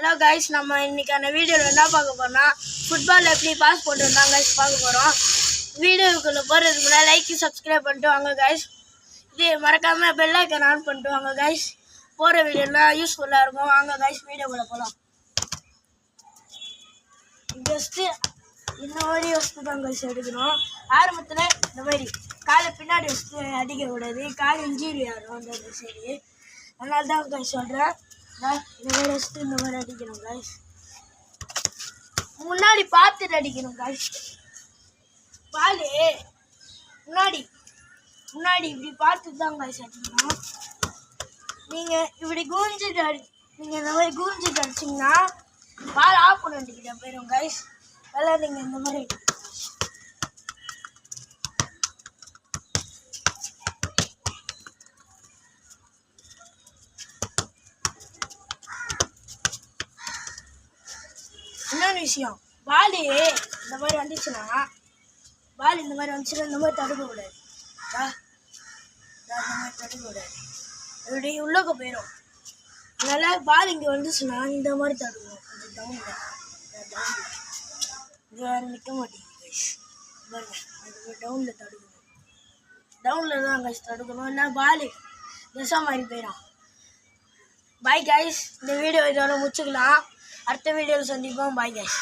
Hello guys, நம்ம இன்னைக்கான வீடியோவில் என்ன பார்க்க போறோம்னா ஃபுட்பால் எப்படி பாஸ் பண்ணுறோம் கைஸ் பார்க்க போகிறோம். வீடியோக்குள்ளே போகிறதுக்கு முன்னாடி லைக் சப்ஸ்கிரைப் பண்ணிட்டு வாங்க கைஸ். இது மறக்காமல் பெல் ஐக்கான் ஆன் பண்ணிட்டு வாங்க கைஸ். போகிற வீடியோலாம் யூஸ்ஃபுல்லாக இருக்கும். வாங்க கைஸ், வீடியோக்குள்ளே போகலாம். ஜஸ்ட்டு இந்த மாதிரி வசதி தான் கைஸ் எடுக்கணும். ஆரம்பத்தில் இந்த மாதிரி காலை பின்னாடி வச்சு அடிக்கக்கூடாது, கால் இன்ஜூரி ஆகும். அந்த சரி, அதனால தான் கைஸ் சொல்கிறேன். இந்த மாதிரி வச்சுட்டு இந்த மாதிரி அடிக்கணும் கைஸ். முன்னாடி பார்த்துட்டு அடிக்கணும் கைஸ். பால் முன்னாடி முன்னாடி இப்படி பார்த்துட்டு தான் கைஸ் அடிக்கணும். நீங்கள் இப்படி கூஞ்சிட்டு நீங்கள் இந்த மாதிரி கூஞ்சிட்டு அடிச்சிங்கன்னா பால் ஆஃப் பண்ணிக்கிட்ட போயிடும் கைஸ். அதெல்லாம் நீங்கள் இந்த மாதிரி இன்னொன்று விஷயம், பால் இந்த மாதிரி வந்துச்சுன்னா இந்த மாதிரி தடுக்கக்கூடாது. இந்த மாதிரி தடுக்கக்கூடாது, இப்படி உள்ளக்க போயிடும். அதனால் பால் இங்கே வந்துச்சுன்னா இந்த மாதிரி தடுக்கணும். கொஞ்சம் டவுனில் இது வேறு நிற்க மாட்டேங்குது கைஸ். பாருங்க, அது டவுனில் தடுக்கணும். டவுனில் தான் கைஸ் தடுக்கணும், இல்லை பால் திசை மாதிரி போயிடும். பாய் கைஸ், இந்த வீடியோ இதோட முடிச்சுக்கலாம். அடுத்த வீடியோவில் சந்திப்போம். Bye guys.